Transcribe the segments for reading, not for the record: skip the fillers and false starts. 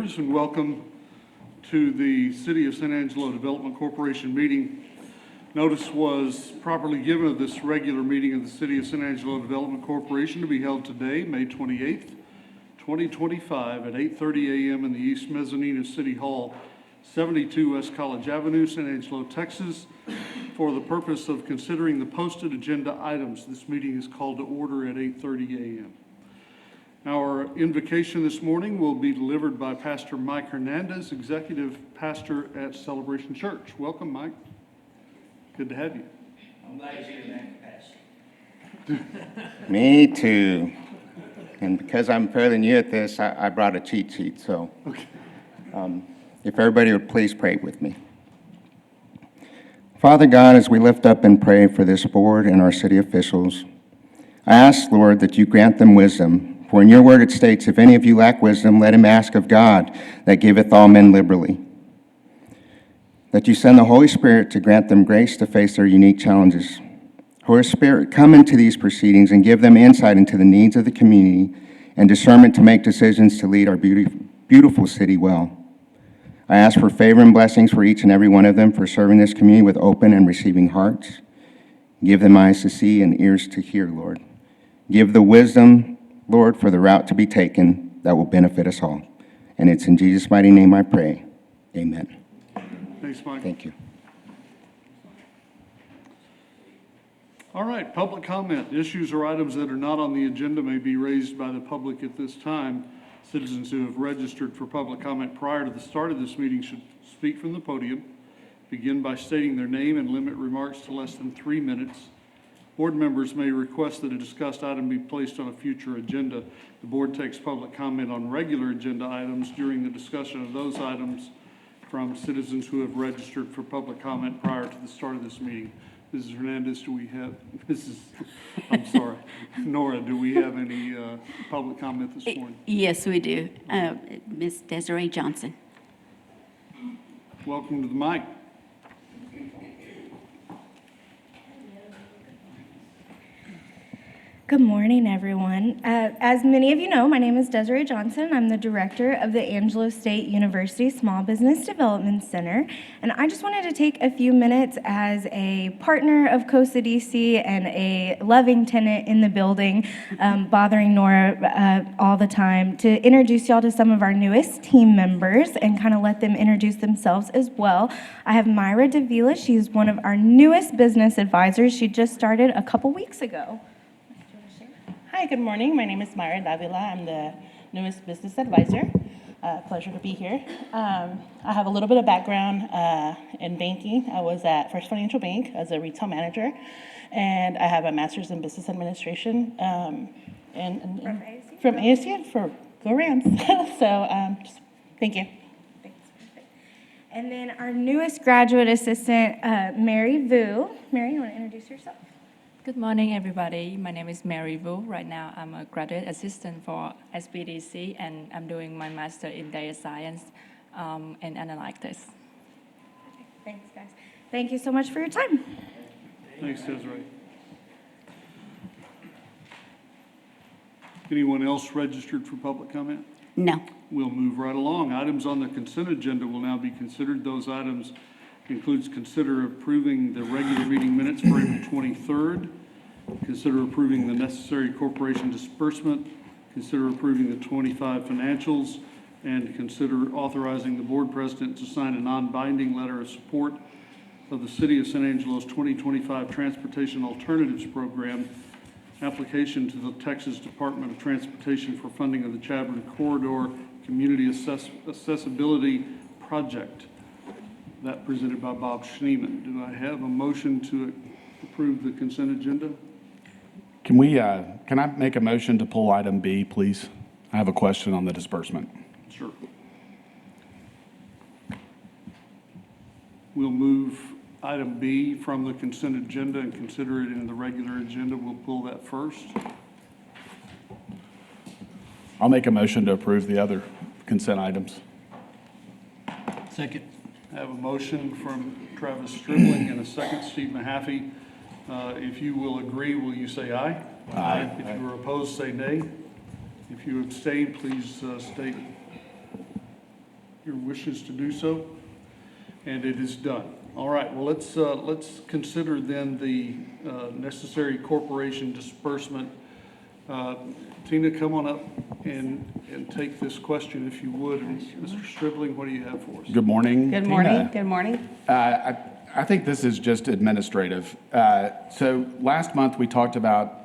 And welcome to the City of San Angelo Development Corporation meeting. Notice was properly given of this regular meeting of the City of San Angelo Development Corporation to be held today, May 28th, 2025 at 8:30 a.m. in the East Mezzanine of City Hall, 72 West College Avenue, San Angelo, Texas, for the purpose of considering the posted agenda items. This meeting is called to order at 8:30 a.m. Our invocation this morning will be delivered by Pastor Mike Hernandez, Executive Pastor at Celebration Church. Welcome, Mike. Good to have you. I'm glad to hear that, Pastor. Me too. And because I'm fairly new at this, I brought a cheat sheet. So Okay. If everybody would please pray with me. Father God, as we lift up and pray for this board and our city officials, I ask, Lord, that you grant them wisdom. For in your word it states, if any of you lack wisdom, let him ask of God, that giveth all men liberally. That you send the Holy Spirit to grant them grace to face their unique challenges. Holy Spirit, come into these proceedings and give them insight into the needs of the community and discernment to make decisions to lead our beautiful city well. I ask for favor and blessings for each and every one of them for serving this community with open and receiving hearts. Give them eyes to see and ears to hear, Lord. Give the wisdom, Lord, for the route to be taken that will benefit us all. And it's in Jesus' mighty name I pray. Amen. Thanks, Mike. Thank you. All right, public comment. Issues or items that are not on the agenda may be raised by the public at this time. Citizens who have registered for public comment prior to the start of this meeting should speak from the podium, begin by stating their name and limit remarks to less than 3 minutes. Board members may request that a discussed item be placed on a future agenda. The board takes public comment on regular agenda items during the discussion of those items from citizens who have registered for public comment prior to the start of this meeting. Mrs. Hernandez, Nora, do we have any public comment this morning? Yes, we do. Ms. Desiree Johnson. Welcome to the mic. Good morning, everyone. As many of you know, my name is Desiree Johnson. I'm the director of the Angelo State University Small Business Development Center. And I just wanted to take a few minutes as a partner of COSA DC and a loving tenant in the building, bothering Nora all the time, to introduce y'all to some of our newest team members and kind of let them introduce themselves as well. I have Myra Davila. She's one of our newest business advisors. She just started a couple weeks ago. Hi, good morning. My name is Myra Davila. I'm the newest business advisor. Pleasure to be here. I have a little bit of background in banking. I was at First Financial Bank as a retail manager, and I have a master's in business administration from ASU for Go Rams. Just thank you. And then our newest graduate assistant, Mary Vu. Mary, you want to introduce yourself? Good morning, everybody. My name is Mary Vu. Right now, I'm a graduate assistant for SBDC, and I'm doing my master in data science and analytics. Thanks, guys. Thank you so much for your time. Thanks, Desiree. Anyone else registered for public comment? No. We'll move right along. Items on the consent agenda will now be considered. Those items includes consider approving the regular meeting minutes for April 23rd, consider approving the necessary corporation disbursement, consider approving the 25 financials, and consider authorizing the board president to sign a non-binding letter of support of the City of San Angelo's 2025 Transportation Alternatives Program application to the Texas Department of Transportation for funding of the Chadron Corridor Community Accessibility Project. That presented by Bob Schneeman. Do I have a motion to approve the consent agenda? Can I make a motion to pull item B, please? I have a question on the disbursement. Sure. We'll move item B from the consent agenda and consider it in the regular agenda. We'll pull that first. I'll make a motion to approve the other consent items. Second. I have a motion from Travis Stribling and a second, Steve Mahaffey. If you will agree, will you say aye? Aye. If you are opposed, say nay. If you abstain, please state your wishes to do so, and it is done. All right, well, let's consider then the necessary corporation disbursement. Tina, come on up and take this question if you would. And Mr. Stribling, what do you have for us? Good morning. Good Tina. morning, good morning. I think this is just administrative. So last month, we talked about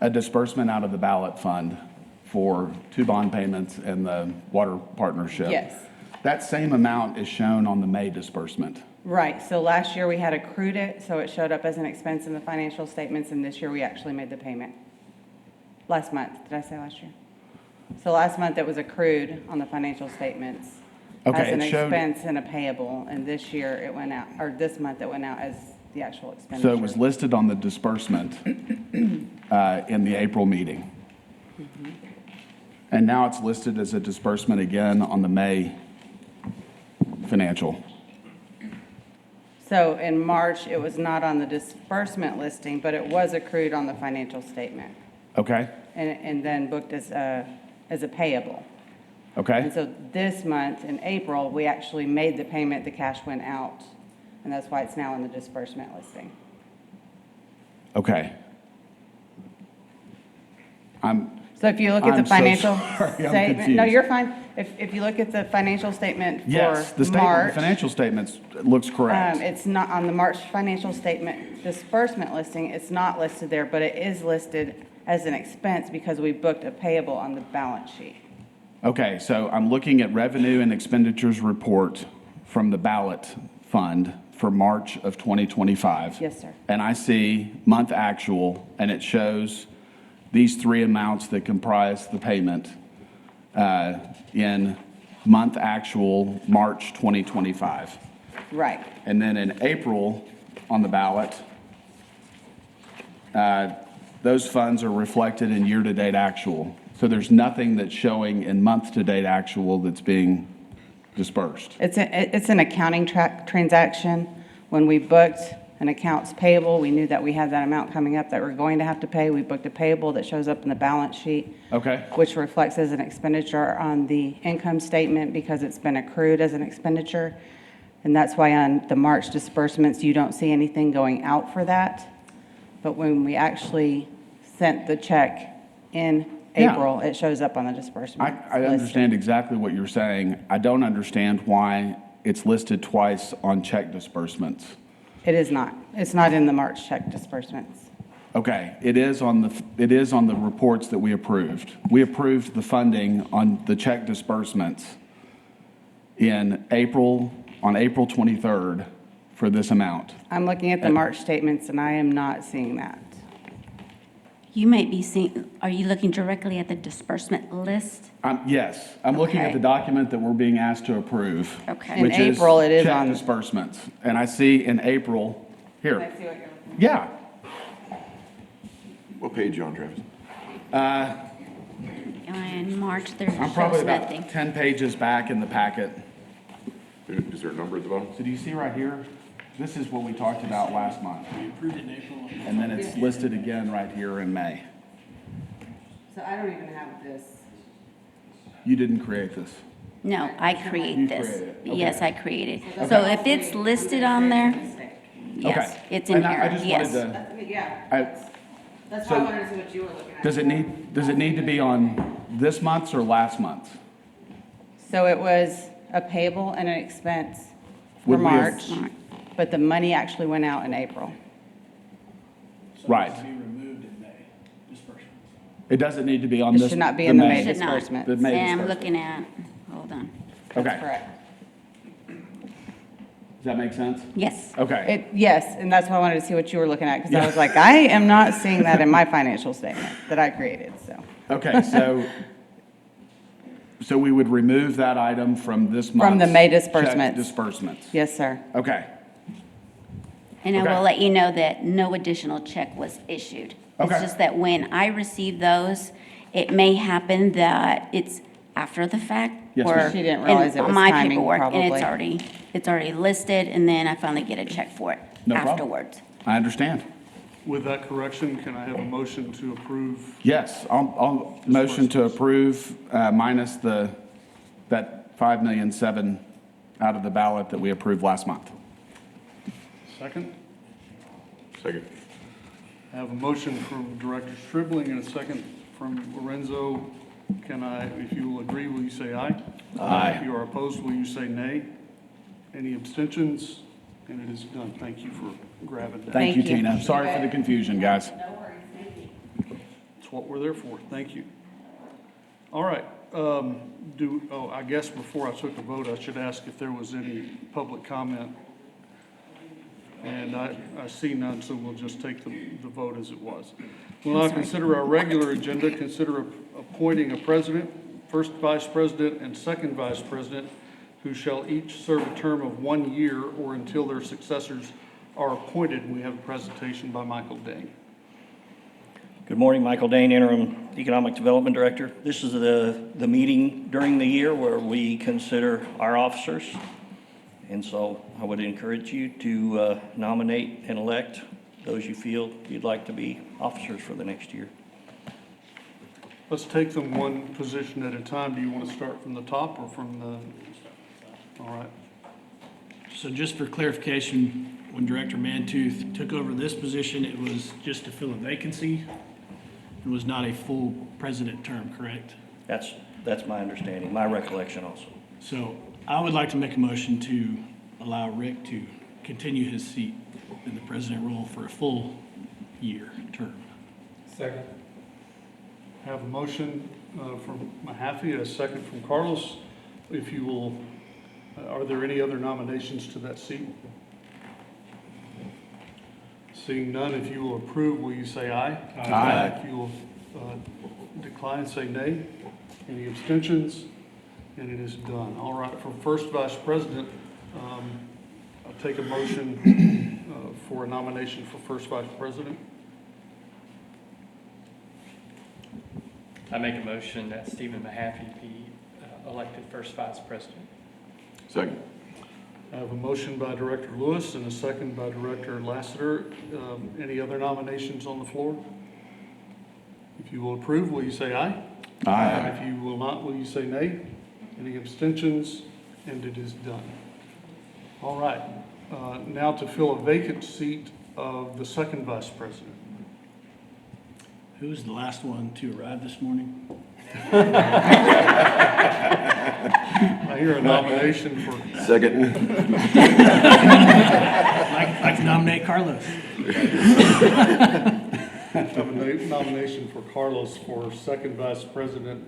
a disbursement out of the ballot fund for 2 bond payments and the water partnership. Yes. That same amount is shown on the May disbursement. Right, so last year we had accrued it, so it showed up as an expense in the financial statements, and this year we actually made the payment. Last month, did I say last year? So last month it was accrued on the financial statements Okay, as an it showed- expense and a payable, and this year it went out, or this month it went out as the actual expenditure. So it was listed on the disbursement in the April meeting. And now it's listed as a disbursement again on the May financial. So in March, it was not on the disbursement listing, but it was accrued on the financial statement, Okay? and then booked as a payable. Okay? And so this month, in April, we actually made the payment, the cash went out, and that's why it's now in the disbursement listing. Okay. So if you look at I'm the so financial sorry, I'm statement, no, confused. you're fine. If you look at the financial statement Yes, for the statement, the March, financial statements looks correct. it's not, on the March financial statement disbursement listing, it's not listed there, but it is listed as an expense because we booked a payable on the balance sheet. Okay, so I'm looking at revenue and expenditures report from the ballot fund for March of 2025. Yes, sir. And I see month actual, and it shows these 3 amounts that comprise the payment in month actual, March 2025. Right. And then in April, on the ballot, those funds are reflected in year-to-date actual. So there's nothing that's showing in month-to-date actual that's being dispersed. It's an accounting transaction. When we booked an accounts payable, we knew that we had that amount coming up that we're going to have to pay. We booked a payable that shows up in the balance sheet, Okay? which reflects as an expenditure on the income statement because it's been accrued as an expenditure. And that's why on the March disbursements, you don't see anything going out for that. But when we actually sent the check in Yeah. April, it shows up on the disbursement. I listing. understand exactly what you're saying. I don't understand why it's listed twice on check disbursements. It is not. It's not in the March check disbursements. Okay, it is on the reports that we approved. We approved the funding on the check disbursements in April, on April 23rd for this amount. I'm looking at the March statements, and I am not seeing that. You may be seeing, are you looking directly at the disbursement list? Yes, I'm looking at Okay. the document that we're being asked to approve. Okay. In Which is April, it is check on- disbursements. And I see in April, here, see what you're looking yeah. What page you on, Travis? In March, there I'm probably shows about nothing. 10 pages back in the packet. Is there a number at the bottom? So do you see right here? This is what we talked about last month. We approved it in April. And then it's listed again right here in May. So I don't even have this. You didn't create this. No, I create You this. created it, okay. Yes, I created. So if it's listed on there, yes, Okay. it's in And I here, just yes. wanted to, Yeah, that's why I wanted to see what you were looking at. does it need to be on this month's or last month's? So it was a payable and an expense for Would we have- March, but the money actually went out in April. Right. It doesn't need to be on It this. should not be in the May Should not. disbursement. The May And I'm disbursement. looking at, hold on. That's Okay. correct. Does that make sense? Yes. Okay. Yes, and that's why I wanted to see what you were looking at, because I was like, I am not seeing that in my financial statement that I created, so. Okay, so we would remove that item from this month's. From the May check disbursements. Disbursements. Yes, sir. Okay, And I Okay. will let you know that no additional check was issued. It's Okay. just that when I receive those, it may happen that it's after the fact. Yes, or ma'am. She didn't realize in- it was on my timing, paperwork, And probably. it's already listed, and then I finally get a check for it No problem. afterwards. I understand. With that correction, can I have a motion to approve? Yes, I'll motion to approve minus that 5,000,007 out of the ballot that we approved last month. Second? Second. I have a motion from Director Stribling and a second from Lorenzo. If you will agree, will you say aye? Aye. If you are opposed, will you say nay? Any abstentions? And it is done. Thank you for grabbing that. Thank you, Thank you. Tina. Sorry for the confusion, guys. That's what we're there for. Thank you. All right. I guess before I took a vote, I should ask if there was any public comment. And I see none, so we'll just take the vote as it was. We'll now consider our regular agenda, consider appointing a president, first vice president, and second vice president, who shall each serve a term of 1 year or until their successors are appointed. We have a presentation by Michael Dane. Good morning, Michael Dane, Interim Economic Development Director. This is the meeting during the year where we consider our officers. And so I would encourage you to nominate and elect those you feel you'd like to be officers for the next year. Let's take them one position at a time. Do you want to start from the top or from the, all right. So just for clarification, when Director Mantooth took over this position, it was just to fill a vacancy. It was not a full president term, correct? That's my understanding, my recollection also. So I would like to make a motion to allow Rick to continue his seat in the president role for a full year term. Second. Have a motion from Mahaffey, and a second from Carlos. If you will, are there any other nominations to that seat? Seeing none, if you will approve, will you say aye? Aye. If you will decline, say nay. Any abstentions? And it is done. All right, for first vice president, I'll take a motion for a nomination for first vice president. I make a motion that Stephen Mahaffey be elected first vice president. Second. I have a motion by Director Lewis and a second by Director Lassiter. Any other nominations on the floor? If you will approve, will you say aye? Aye. If you will not, will you say nay? Any abstentions? And it is done. All right. Now to fill a vacant seat of the second vice president. Who was the last one to arrive this morning? I hear a nomination for, Second. I'd like to nominate Carlos. I have a nomination for Carlos for second vice president.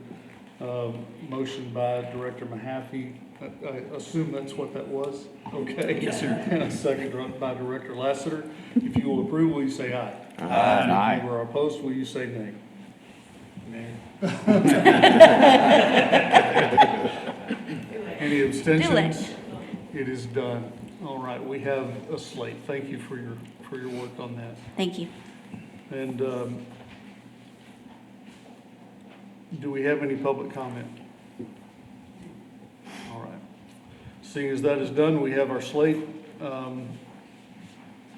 Motion by Director Mahaffey. I assume that's what that was? Okay. Yes, sir. And a second by Director Lassiter. If you will approve, will you say aye? Aye. If you are opposed, will you say nay? Nay. Any abstentions? It is done. All right, we have a slate. Thank you for your work on that. Thank you. And do we have any public comment? All right. Seeing as that is done, we have our slate.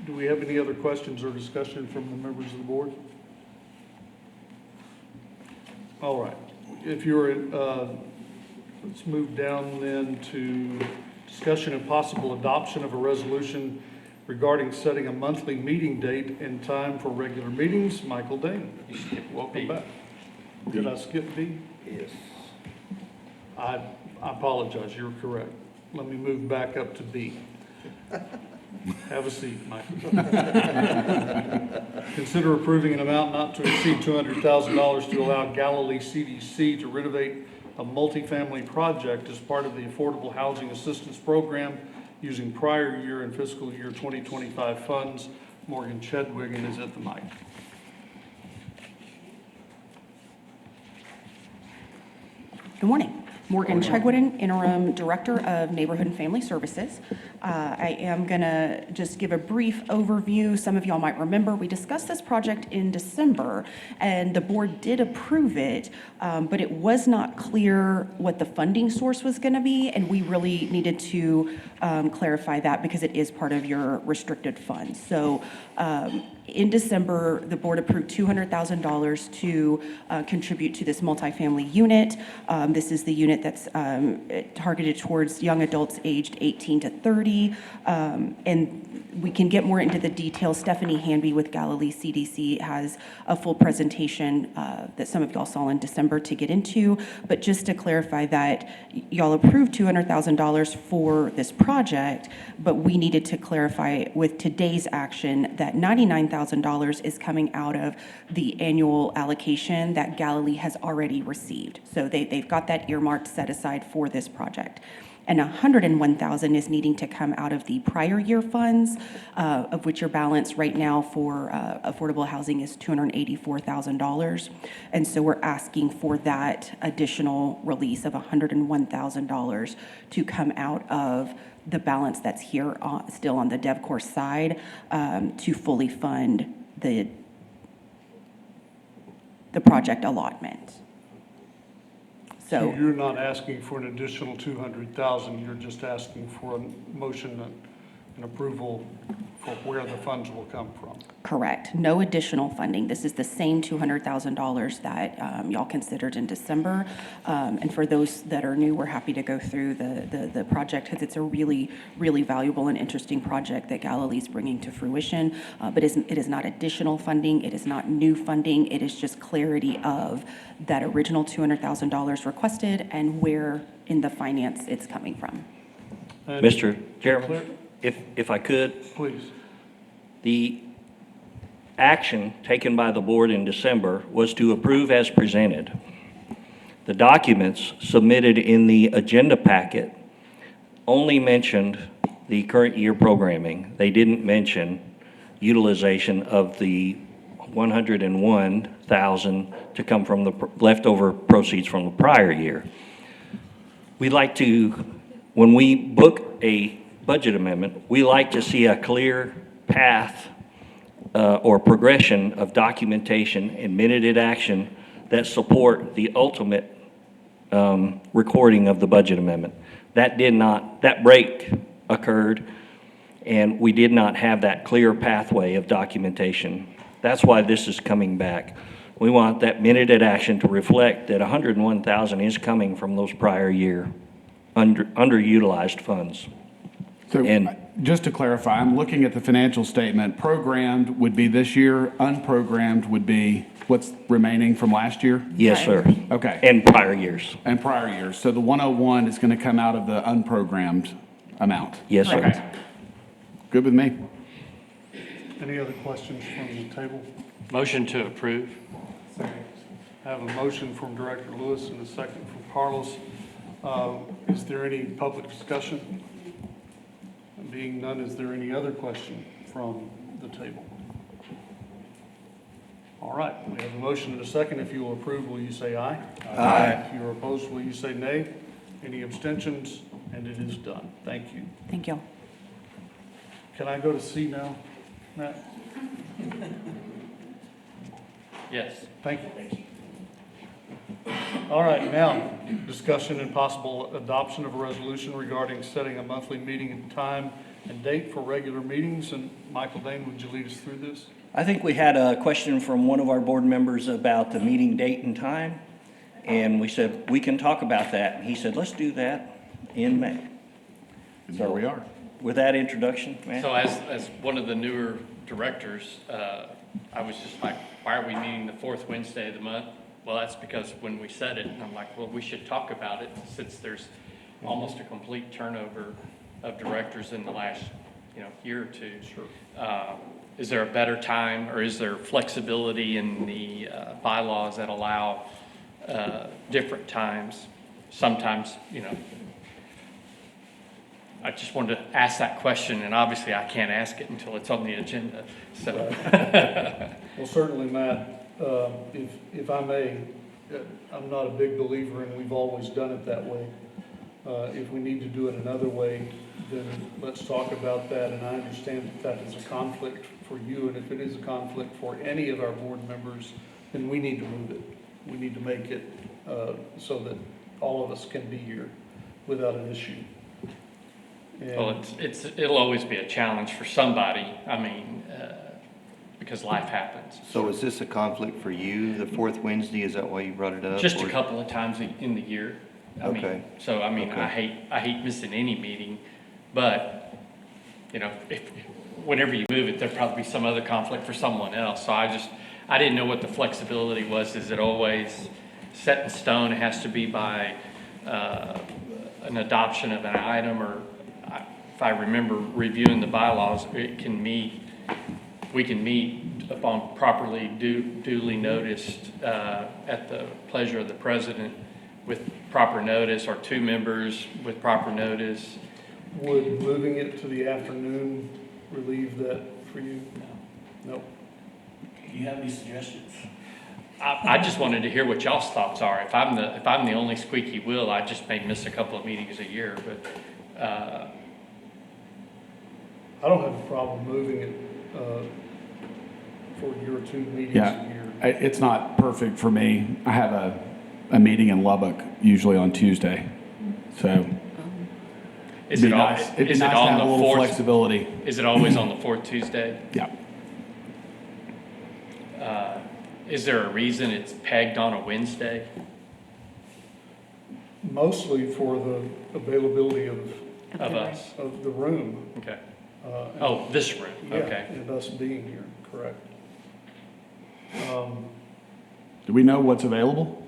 Do we have any other questions or discussion from the members of the board? All right. If you're, let's move down then to discussion and possible adoption of a resolution regarding setting a monthly meeting date and time for regular meetings. Michael Dane, welcome back. Did I skip B? Yes. I apologize, you're correct. Let me move back up to B. Have a seat, Michael. Consider approving an amount not to exceed $200,000 to allow Galilee CDC to renovate a multifamily project as part of the Affordable Housing Assistance Program using prior year and fiscal year 2025 funds. Morgan Chedwigan is at the mic. Good morning. Morgan Chegwin, Interim Director of Neighborhood and Family Services. I am going to just give a brief overview. Some of y'all might remember we discussed this project in December, and the board did approve it, but it was not clear what the funding source was going to be, and we really needed to clarify that because it is part of your restricted funds. So In December, the board approved $200,000 to contribute to this multifamily unit. This is the unit that's targeted towards young adults aged 18 to 30. And we can get more into the details. Stephanie Hanby with Galilee CDC has a full presentation that some of y'all saw in December to get into. But just to clarify that y'all approved $200,000 for this project, but we needed to clarify with today's action that $99,000 is coming out of the annual allocation that Galilee has already received. So they've got that earmarked set aside for this project. And $101,000 is needing to come out of the prior year funds, of which your balance right now for affordable housing is $284,000. And so we're asking for that additional release of $101,000 to come out of the balance that's here still on the DevCore side to fully fund the project allotment. So you're not asking for an additional 200,000, you're just asking for a motion and approval for where the funds will come from? Correct. No additional funding. This is the same $200,000 that y'all considered in December. And for those that are new, we're happy to go through the project because it's a really, really valuable and interesting project that Galilee's bringing to fruition. But it is not additional funding. It is not new funding. It is just clarity of that original $200,000 requested and where in the finance it's coming from. And Mr. Chairman, if I could, please. The action taken by the board in December was to approve as presented. The documents submitted in the agenda packet only mentioned the current year programming. They didn't mention utilization of the $101,000 to come from the leftover proceeds from the prior year. We like to, when we book a budget amendment, we like to see a clear path or progression of documentation and minuted action that support the ultimate recording of the budget amendment. That break occurred, and we did not have that clear pathway of documentation. That's why this is coming back. We want that minuted action to reflect that $101,000 is coming from those prior year underutilized funds. So And- just to clarify, I'm looking at the financial statement. Programmed would be this year, unprogrammed would be what's remaining from last year? Yes, sir. Okay. And prior years. And prior years. So the 101 is going to come out of the unprogrammed amount? Yes, sir. Okay. Good with me. Any other questions from the table? Motion to approve. I have a motion from Director Lewis and a second from Carlos. Is there any public discussion? Being none, is there any other question from the table? All right, we have a motion and a second. If you will approve, will you say aye? Aye. If you are opposed, will you say nay? Any abstentions? And it is done. Thank you. Thank you. Can I go to C now, Matt? Yes. Thank you. All right, now, discussion and possible adoption of a resolution regarding setting a monthly meeting and time and date for regular meetings. And Michael Dane, would you lead us through this? I think we had a question from one of our board members about the meeting date and time. And we said, we can talk about that. And he said, let's do that in May. And there we are. With that introduction, Matt? So as one of the newer directors, I was just like, why are we meeting the fourth Wednesday of the month? Well, that's because when we said it, I'm like, well, we should talk about it since there's almost a complete turnover of directors in the last, year or two. Sure. Is there a better time, or is there flexibility in the bylaws that allow different times? Sometimes, I just wanted to ask that question, and obviously I can't ask it until it's on the agenda, so. Well, certainly, Matt, if I may, I'm not a big believer, and we've always done it that way. If we need to do it another way, then let's talk about that. And I understand that is a conflict for you, and if it is a conflict for any of our board members, then we need to move it. We need to make it so that all of us can be here without an issue. And Well, it'll always be a challenge for somebody. I mean, because life happens. So is this a conflict for you, the fourth Wednesday? Is that why you brought it up? Just a or- couple of times in the year. I mean, Okay. so, I mean, Okay. I hate missing any meeting, but, you know, whenever you move it, there'll probably be some other conflict for someone else. So I didn't know what the flexibility was. Is it always set in stone? It has to be by an adoption of an item, or if I remember reviewing the bylaws, we can meet upon properly duly noticed at the pleasure of the president with proper notice, or two members with proper notice. Would moving it to the afternoon relieve that for you? No. Do you have any suggestions? I just wanted to hear what y'all's thoughts are. If I'm the only squeaky wheel, I just may miss a couple of meetings a year, but, I don't have a problem moving it for your 2 meetings a Yeah, year. it's not perfect for me. I have a meeting in Lubbock usually on Tuesday, so is it nice on to the have a little fourth? flexibility. Is it always on the fourth Tuesday? Yeah. Is there a reason it's pegged on a Wednesday? Mostly for the availability of Us? the room. Okay. And- Oh, this room, Yeah, okay. and us being here, correct. Do we know what's available?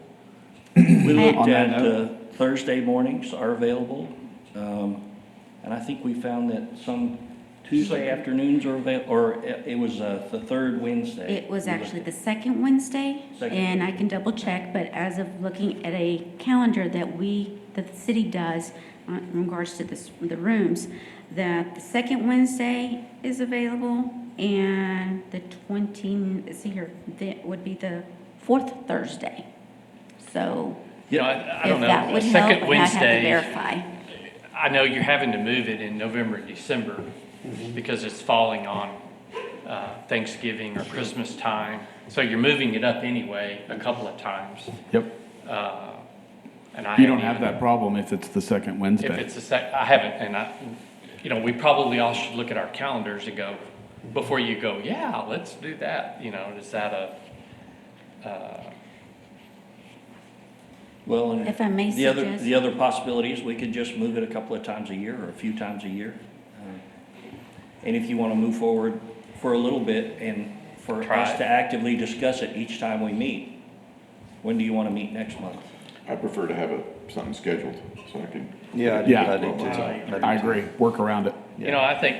We looked On that at note. Thursday mornings are available, and I think we found that some Tuesday afternoons are available, or it was the third Wednesday. It was actually the second Wednesday, Second. and I can double check, but as of looking at a calendar that the city does in regards to the rooms, that the second Wednesday is available, and the let's see here, that would be the fourth Thursday. So You know, I don't if know. that would A help, second and I'd have to Wednesday, verify. I know you're having to move it in November and December because it's falling on Thanksgiving or Christmas time. So you're moving it up anyway a couple of times. Yep. And I You don't haven't have even- that problem if it's the second If Wednesday. it's I haven't, and you know, we probably all should look at our calendars and go, before you go, yeah, let's do that, you know, is that Well, and If I may suggest- the other possibility is we could just move it a couple of times a year or a few times a year. And if you want to move forward for a little bit and for Try us it. to actively discuss it each time we meet, when do you want to meet next month? I prefer to have something scheduled, so I can. Yeah, I do Yeah. too. I agree. Work around it. You know, I think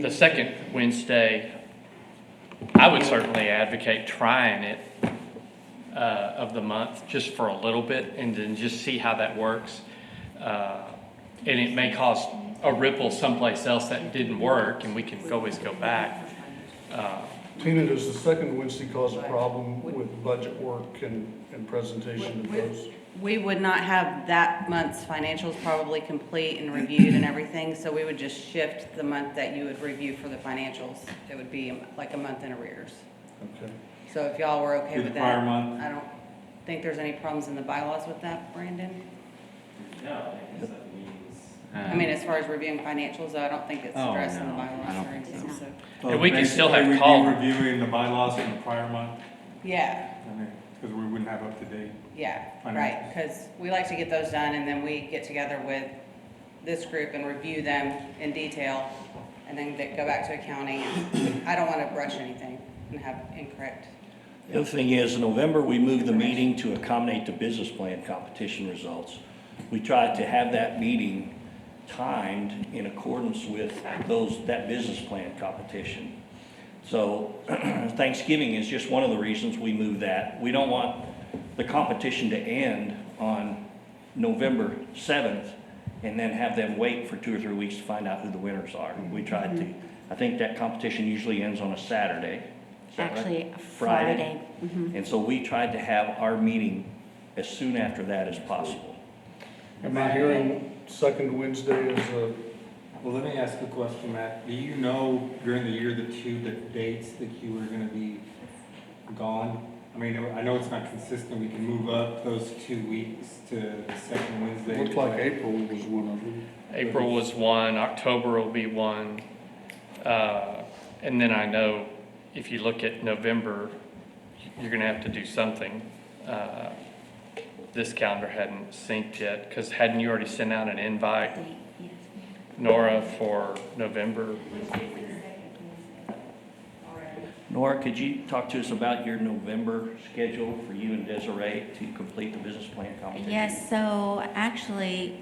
the second Wednesday, I would certainly advocate trying it of the month just for a little bit and then just see how that works. And it may cause a ripple someplace else that didn't work, and we can always go back. Tina, does the second Wednesday cause a problem with budget work and presentation of those? We would not have that month's financials probably complete and reviewed and everything, so we would just shift the month that you would review for the financials. It would be like a month in arrears. Okay. So if y'all were okay Do the with that. prior month? I don't think there's any problems in the bylaws with that, Brandon. I mean, as far as reviewing financials, I don't think it's addressed in the bylaws or anything, so. And we can still have Basically, call. we'd be reviewing the bylaws from the prior month, Yeah, because we wouldn't have up to date. yeah, right, because we like to get those done and then we get together with this group and review them in detail and then go back to accounting. I don't want to rush anything and have incorrect. The other thing is, in November, we moved the meeting to accommodate the business plan competition results. We tried to have that meeting timed in accordance with that business plan competition. So Thanksgiving is just one of the reasons we moved that. We don't want the competition to end on November 7th and then have them wait for 2 or 3 weeks to find out who the winners are. We tried to, I think that competition usually ends on a Saturday. Is that right? Actually, a Friday. And so we tried to have our meeting as soon after that as possible. Am I hearing second Wednesday as a, Well, let me ask a question, Matt. Do you know during the year the dates that you were gonna be gone? I mean, I know it's not consistent. We can move up those 2 weeks to the second Wednesday. looked like April was one of them. April was one, October will be one. And then I know if you look at November, you're gonna have to do something. This calendar hadn't synced yet, because hadn't you already sent out an invite, Nora, for November? Nora, could you talk to us about your November schedule for you and Desiree to complete the business plan competition? Yes, so actually,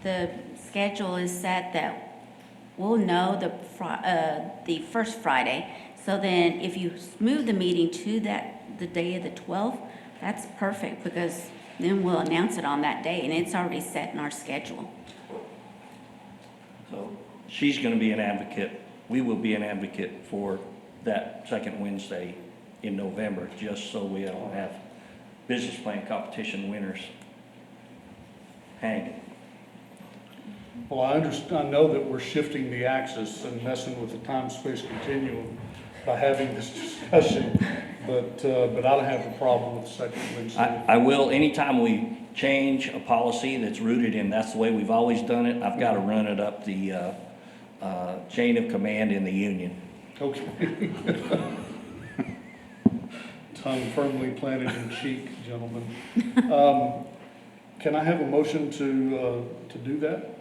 the schedule is set that we'll know the first Friday. So then if you move the meeting to the day of the 12th, that's perfect, because then we'll announce it on that day, and it's already set in our schedule. So she's going to be an advocate. We will be an advocate for that second Wednesday in November, just so we don't have business plan competition winners hanging. Well, I understand, I know that we're shifting the axis and messing with the time-space continuum by having this discussion, but I don't have a problem with the second Wednesday. I will, anytime we change a policy that's rooted in, that's the way we've always done it, I've got to run it up the chain of command in the union. Okay. Tongue firmly planted in cheek, gentlemen. Can I have a motion to do that?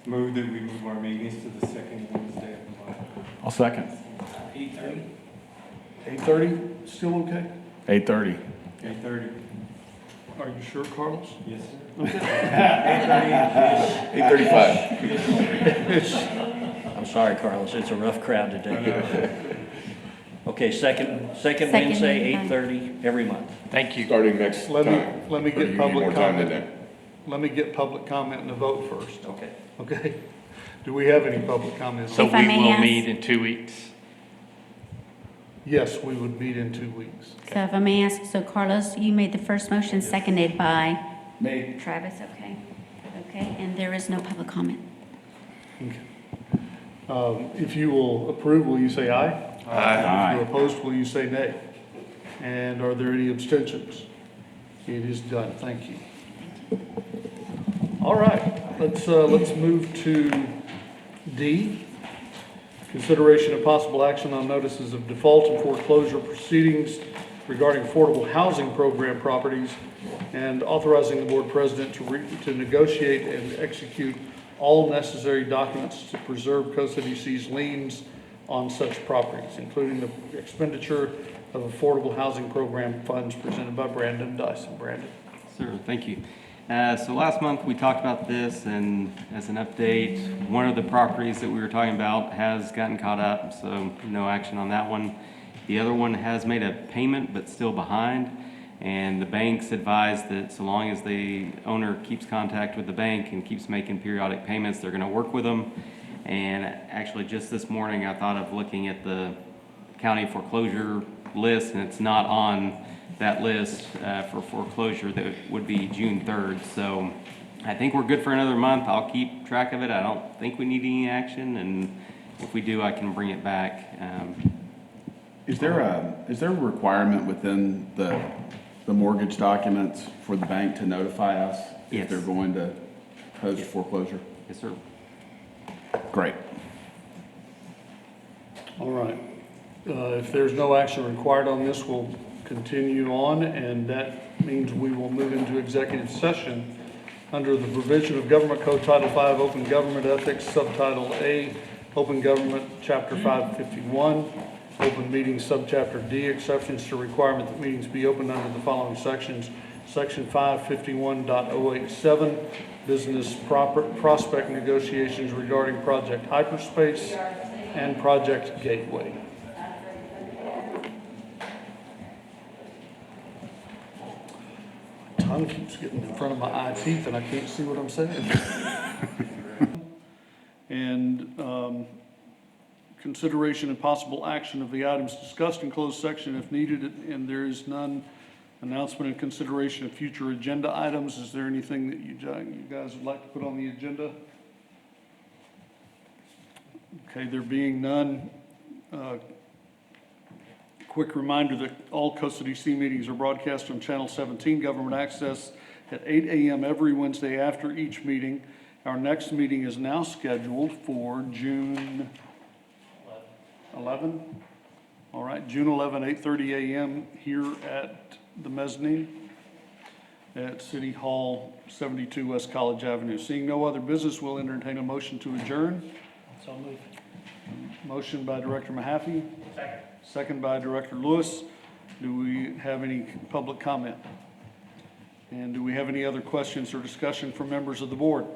Move that we move our meetings to the second Wednesday of the month. I'll second. 8:30? 8:30, still okay? 8:30. 8:30. Are you sure, Carlos? Yes, sir. 8:35. I'm sorry, Carlos, it's a rough crowd today. Okay, second Wednesday, 8:30 every month. Thank you. Starting next Let time. me Or get you need public more time than comment. Let me get public comment and a vote first. Okay. Okay? Do we have any public comments? So If I we may will ask- meet in 2 weeks. Yes, we would meet in 2 weeks. So if I may ask, so Carlos, you made the first motion, seconded by Me. Travis, okay? Okay, and there is no public comment. Okay. If you will approve, will you say aye? Aye. If you're opposed, will you say nay? And are there any abstentions? It is done, thank you. All right, let's move to D. Consideration of possible action on notices of default and foreclosure proceedings regarding affordable housing program properties, and authorizing the board president to negotiate and execute all necessary documents to preserve COSDC's liens on such properties, including the expenditure of affordable housing program funds, presented by Brandon Dyson. Brandon. Sure, thank you. So last month, we talked about this, and as an update, one of the properties that we were talking about has gotten caught up, so no action on that one. The other one has made a payment, but still behind, and the bank's advised that so long as the owner keeps contact with the bank and keeps making periodic payments, they're gonna work with them. And actually, just this morning, I thought of looking at the county foreclosure list, and it's not on that list for foreclosure. That would be June 3rd. So I think we're good for another month. I'll keep track of it. I don't think we need any action, and if we do, I can bring it back. Is there a requirement within the mortgage documents for the bank to notify us if Yes. they're going to post foreclosure? Yes, sir. Great. All right. If there's no action required on this, we'll continue on, and that means we will move into executive session under the provision of Government Code Title V, Open Government Ethics, Subtitle A, Open Government, Chapter 551, Open Meetings, Subchapter D, exceptions to requirement that meetings be open under the following sections. Section 551.087, business prospect negotiations regarding Project Hyperspace and Project Gateway. Tongue keeps getting in front of my eye teeth and I can't see what I'm saying. And consideration and possible action of the items discussed in closed section if needed, and there is none. Announcement and consideration of future agenda items. Is there anything that you guys would like to put on the agenda? Okay, there being none, quick reminder that all COSDC meetings are broadcast on Channel 17 Government Access at 8 a.m. every Wednesday after each meeting. Our next meeting is now scheduled for June 11 on All right, June 11, 8:30 a.m. here at the mezzanine at City Hall, 72 West College Avenue. Seeing no other business, we'll entertain a motion to adjourn. So moved. Motion by Director Mahaffey. Second. Second by Director Lewis. Do we have any public comment? And do we have any other questions or discussion from members of the board?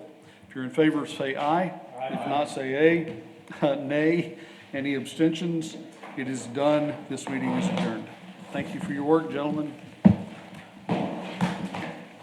If you're in favor, say aye. If not, say nay. Any abstentions? It is done. This meeting is adjourned. Thank you for your work, gentlemen.